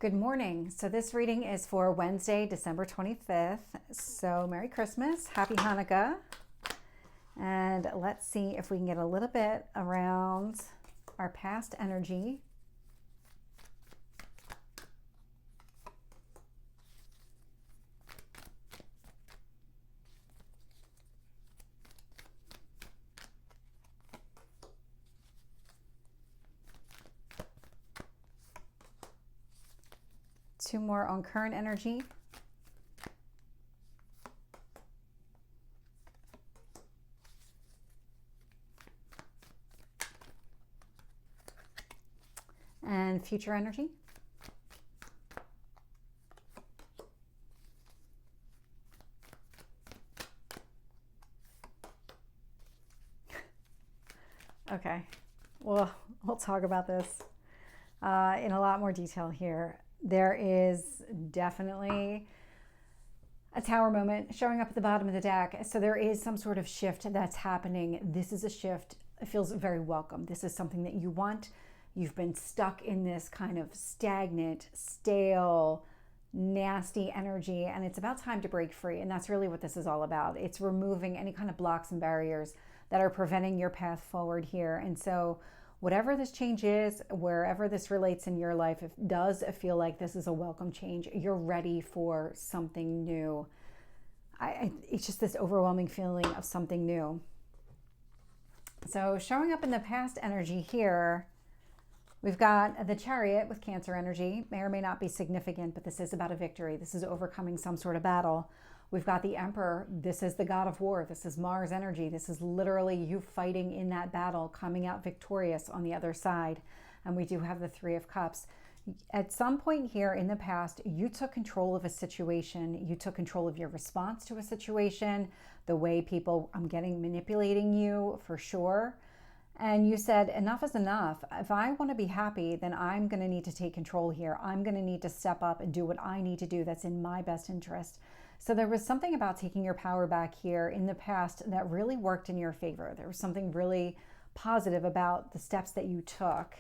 Good morning. So this reading is for Wednesday, December 25th. So Merry Christmas, Happy Hanukkah. And let's see if we can get a little bit around our past energy. Two more on current energy. And future energy. Okay, well, we'll talk about this in a lot more detail here. There is definitely a tower moment showing up at the bottom of the deck. So there is some sort of shift that's happening. This is a shift. It feels very welcome. This is something that you want. You've been stuck in this kind of stagnant, stale, nasty energy, and it's about time to break free. And that's really what this is all about. It's removing any kind of blocks and barriers that are preventing your path forward here. And so whatever this change is, wherever this relates in your life, it does feel like this is a welcome change. You're ready for something new. It's just this overwhelming feeling of something new. So showing up in the past energy here, we've got the Chariot with Cancer energy. May or may not be significant, but this is about a victory. This is overcoming some sort of battle. We've got the Emperor. This is the god of war. This is Mars energy. This is literally you fighting in that battle, coming out victorious on the other side. And we do have the Three of Cups. At some point here in the past, you took control of a situation. You took control of your response to a situation, the way people, I'm getting, manipulating you for sure. And you said, enough is enough. If I want to be happy, then I'm going to need to take control here. I'm going to need to step up and do what I need to do that's in my best interest. So there was something about taking your power back here in the past that really worked in your favor. There was something really positive about the steps that you took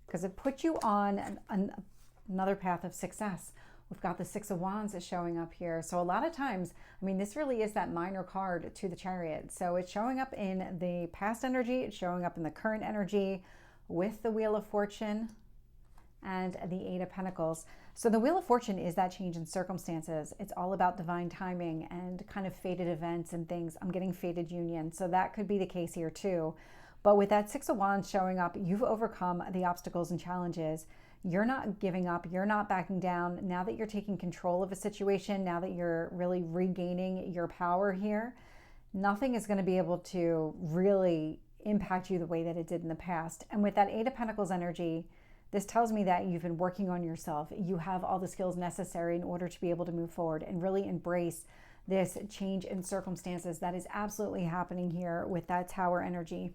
because it put you on another path of success. We've got the Six of Wands is showing up here. So a lot of times, I mean, this really is that minor card to the Chariot. So it's showing up in the past energy. It's showing up in the current energy with the Wheel of Fortune and the Eight of Pentacles. So the Wheel of Fortune is that change in circumstances. It's all about divine timing and kind of fated events and things. I'm getting fated union. So that could be the case here too. But with that Six of Wands showing up, you've overcome the obstacles and challenges. You're not giving up. You're not backing down. Now that you're taking control of a situation, now that you're really regaining your power here, nothing is going to be able to really impact you the way that it did in the past. And with that Eight of Pentacles energy, this tells me that you've been working on yourself. You have all the skills necessary in order to be able to move forward and really embrace this change in circumstances that is absolutely happening here with that Tower energy.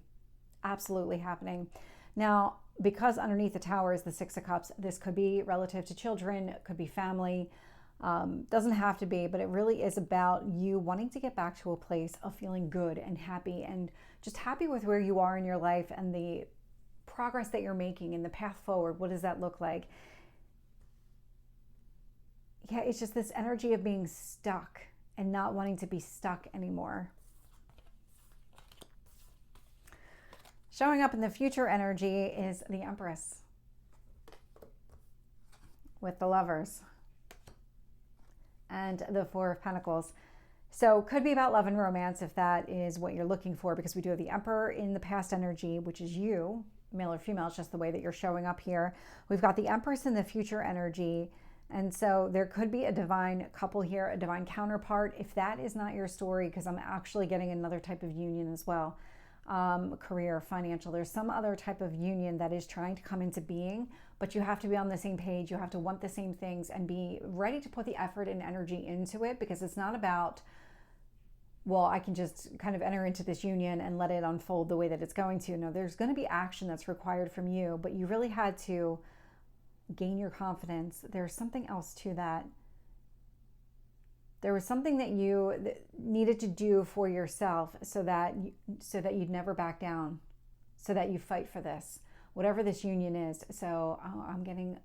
Absolutely happening. Now, because underneath the Tower is the Six of Cups, this could be relative to children, it could be family. Doesn't have to be, but it really is about you wanting to get back to a place of feeling good and happy and just happy with where you are in your life and the progress that you're making and the path forward. What does that look like? Yeah, it's just this energy of being stuck and not wanting to be stuck anymore. Showing up in the future energy is the Empress with the Lovers and the Four of Pentacles. So could be about love and romance if that is what you're looking for, because we do have the Emperor in the past energy, which is you, male or female. It's just the way that you're showing up here. We've got the Empress in the future energy. And so there could be a divine couple here, a divine counterpart. If that is not your story, because I'm actually getting another type of union as well. Career, financial, there's some other type of union that is trying to come into being, but you have to be on the same page. You have to want the same things and be ready to put the effort and energy into it, because it's not about, well, I can just kind of enter into this union and let it unfold the way that it's going to. No, there's going to be action that's required from you, but you really had to gain your confidence. There's something else to that. There was something that you needed to do for yourself so that you'd never back down, so that you fight for this. whatever this union is. So I'm getting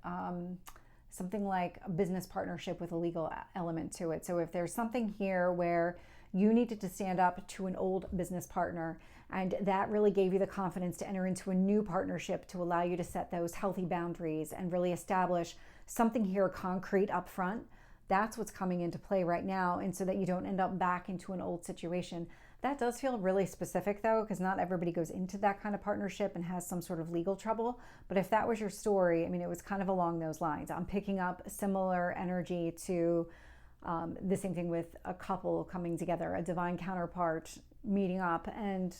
something like a business partnership with a legal element to it. So if there's something here where you needed to stand up to an old business partner, and that really gave you the confidence to enter into a new partnership to allow you to set those healthy boundaries and really establish something here concrete up front, that's what's coming into play right now. And so that you don't end up back into an old situation. That does feel really specific though, because not everybody goes into that kind of partnership and has some sort of legal trouble. But if that was your story, I mean, it was kind of along those lines. I'm picking up similar energy to the same thing with a couple coming together, a divine counterpart meeting up and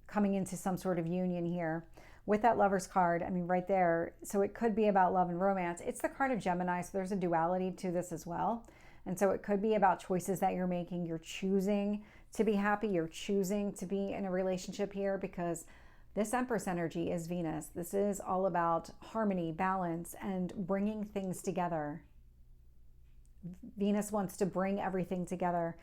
coming into some sort of union here. With that Lover's card, I mean, right there, so it could be about love and romance. It's the card of Gemini, so there's a duality to this as well. And so it could be about choices that you're making. You're choosing to be happy. You're choosing to be in a relationship here, because this Empress energy is Venus. This is all about harmony, balance, and bringing things together. Venus wants to bring everything together.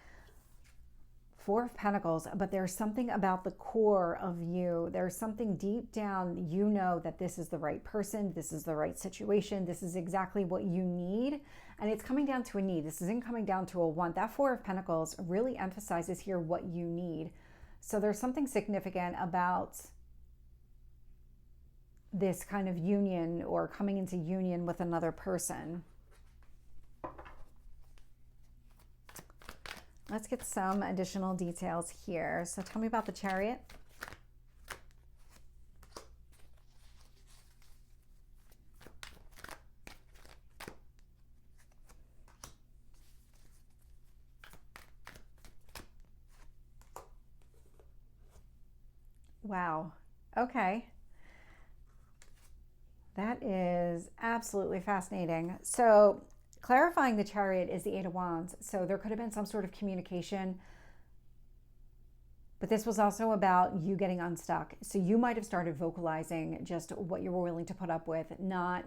Four of Pentacles, but there's something about the core of you. There's something deep down, you know that this is the right person, this is the right situation, this is exactly what you need. And it's coming down to a need. This isn't coming down to a want. That Four of Pentacles really emphasizes here what you need. So there's something significant about this kind of union or coming into union with another person. Let's get some additional details here. So tell me about the Chariot. Wow. Okay. That is absolutely fascinating. So clarifying the Chariot is the Eight of Wands. So there could have been some sort of communication, but this was also about you getting unstuck. So you might have started vocalizing just what you were willing to put up with, not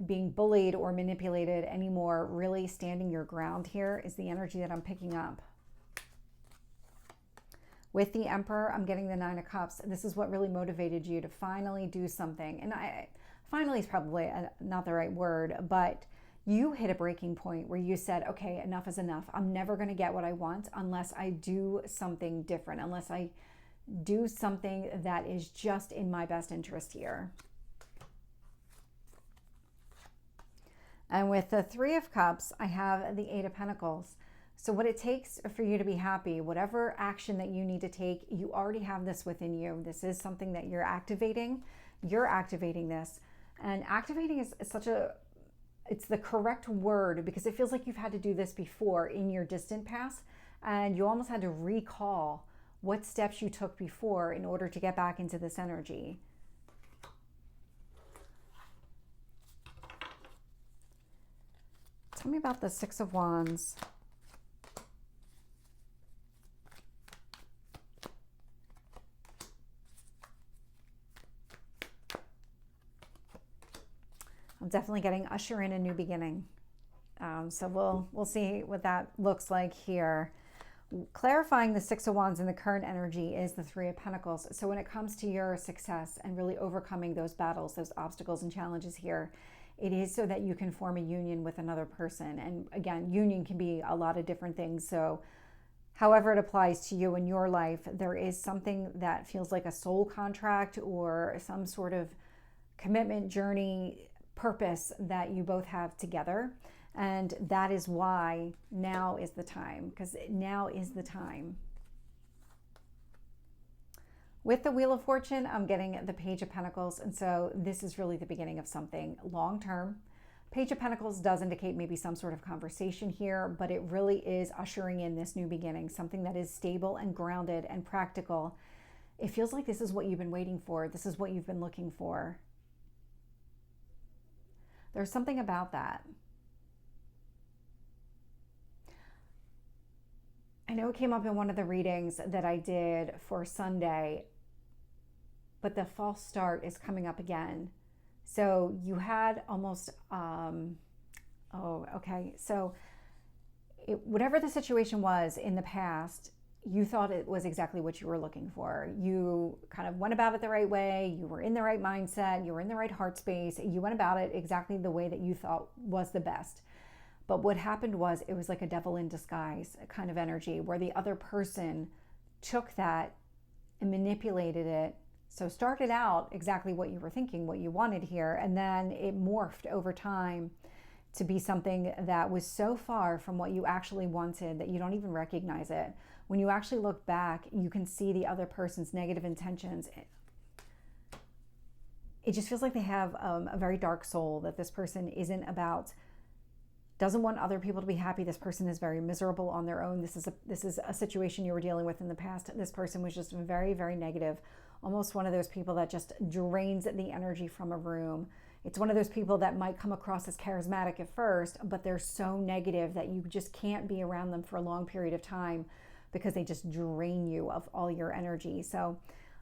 being bullied or manipulated anymore. Really standing your ground here is the energy that I'm picking up. With the Emperor, I'm getting the Nine of Cups. This is what really motivated you to finally do something. And finally is probably not the right word, but you hit a breaking point where you said, okay, enough is enough. I'm never going to get what I want unless I do something different, unless I do something that is just in my best interest here. And with the Three of Cups, I have the Eight of Pentacles. So what it takes for you to be happy, whatever action that you need to take, you already have this within you. This is something that you're activating. You're activating this. And activating is such a, it's the correct word, because it feels like you've had to do this before in your distant past, and you almost had to recall what steps you took before in order to get back into this energy. Tell me about the Six of Wands. I'm definitely getting usher in a new beginning. So we'll see what that looks like here. Clarifying the Six of Wands in the current energy is the Three of Pentacles. So when it comes to your success and really overcoming those battles, those obstacles and challenges here, it is so that you can form a union with another person. And again, union can be a lot of different things. So however it applies to you in your life, there is something that feels like a soul contract or some sort of commitment, journey, purpose that you both have together. And that is why now is the time, because now is the time. With the Wheel of Fortune, I'm getting the Page of Pentacles. And so this is really the beginning of something long-term. Page of Pentacles does indicate maybe some sort of conversation here, but it really is ushering in this new beginning, something that is stable and grounded and practical. It feels like this is what you've been waiting for. This is what you've been looking for. There's something about that. I know it came up in one of the readings that I did for Sunday, but the false start is coming up again. So you had almost, so whatever the situation was in the past, you thought it was exactly what you were looking for. You kind of went about it the right way. You were in the right mindset. You were in the right heart space. You went about it exactly the way that you thought was the best. But what happened was it was like a devil in disguise kind of energy where the other person took that and manipulated it. So started out exactly what you were thinking, what you wanted here, and then it morphed over time to be something that was so far from what you actually wanted that you don't even recognize it. When you actually look back, you can see the other person's negative intentions. It just feels like they have a very dark soul, that this person doesn't want other people to be happy. This person is very miserable on their own. This is a situation you were dealing with in the past. This person was just very, very negative. Almost one of those people that just drains the energy from a room. It's one of those people that might come across as charismatic at first, but they're so negative that you just can't be around them for a long period of time because they just drain you of all your energy. So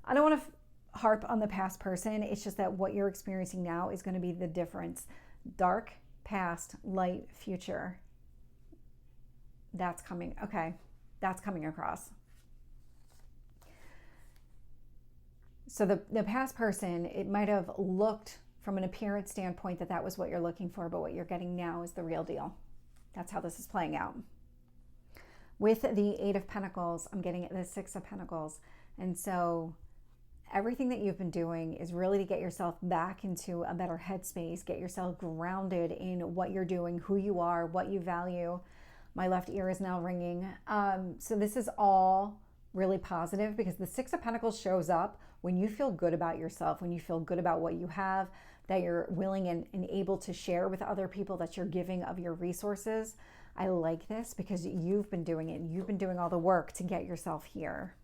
I don't want to harp on the past person. It's just that what you're experiencing now is going to be the difference. Dark past, light future. That's coming. Okay, that's coming across. So the past person, it might have looked from an appearance standpoint that was what you're looking for, but what you're getting now is the real deal. That's how this is playing out. With the Eight of Pentacles, I'm getting the Six of Pentacles. And so everything that you've been doing is really to get yourself back into a better headspace, get yourself grounded in what you're doing, who you are, what you value. My left ear is now ringing. So this is all really positive because the Six of Pentacles shows up when you feel good about yourself, when you feel good about what you have, that you're willing and able to share with other people, that you're giving of your resources. I like this because you've been doing it. You've been doing all the work to get yourself here.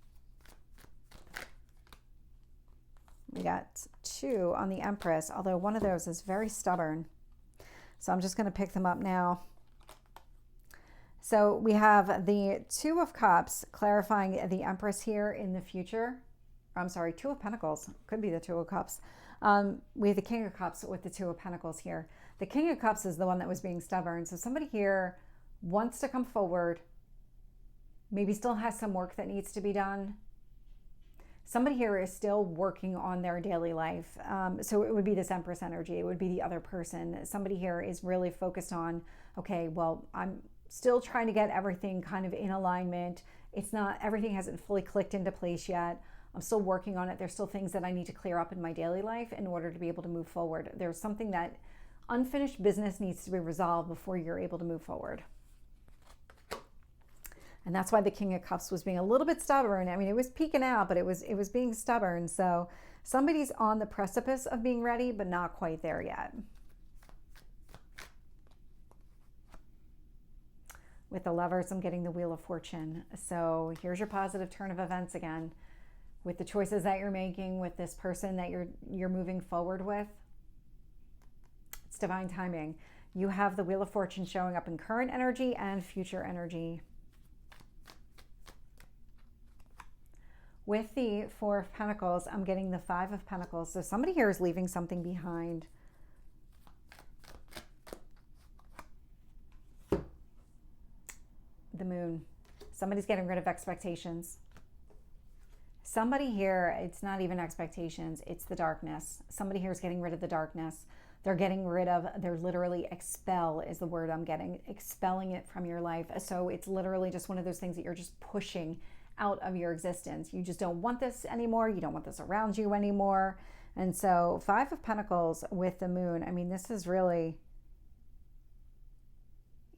We got 2 on the Empress, although one of those is very stubborn. So I'm just going to pick them up now. So we have the 2 of Cups clarifying the Empress here in the future. I'm sorry, 2 of Pentacles. Could be the 2 of Cups. We have the King of Cups with the 2 of Pentacles here. The King of Cups is the one that was being stubborn. So somebody here wants to come forward, maybe still has some work that needs to be done. Somebody here is still working on their daily life. So it would be this Empress energy. It would be the other person. Somebody here is really focused on, okay, well, I'm still trying to get everything kind of in alignment. It's not, everything hasn't fully clicked into place yet. I'm still working on it. There's still things that I need to clear up in my daily life in order to be able to move forward. There's something that unfinished business needs to be resolved before you're able to move forward. And that's why the King of Cups was being a little bit stubborn. I mean, it was peeking out, but it was being stubborn. So somebody's on the precipice of being ready, but not quite there yet. With the Lovers, I'm getting the Wheel of Fortune. So here's your positive turn of events again. With the choices that you're making, with this person that you're moving forward with, it's divine timing. You have the Wheel of Fortune showing up in current energy and future energy. With the 4 of Pentacles, I'm getting the 5 of Pentacles. So somebody here is leaving something behind. The Moon. Somebody's getting rid of expectations. Somebody here, it's not even expectations, it's the darkness. Somebody here is getting rid of the darkness. They're literally expel is the word I'm getting, expelling it from your life. So it's literally just one of those things that you're just pushing out of your existence. You just don't want this anymore. You don't want this around you anymore. And so 5 of Pentacles with the Moon, I mean, this is really,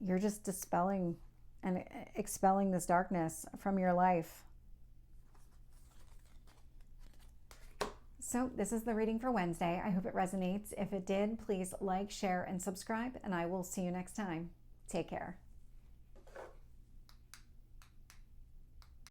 you're just dispelling and expelling this darkness from your life. So this is the reading for Wednesday. I hope it resonates. If it did, please like, share, and subscribe, and I will see you next time. Take care.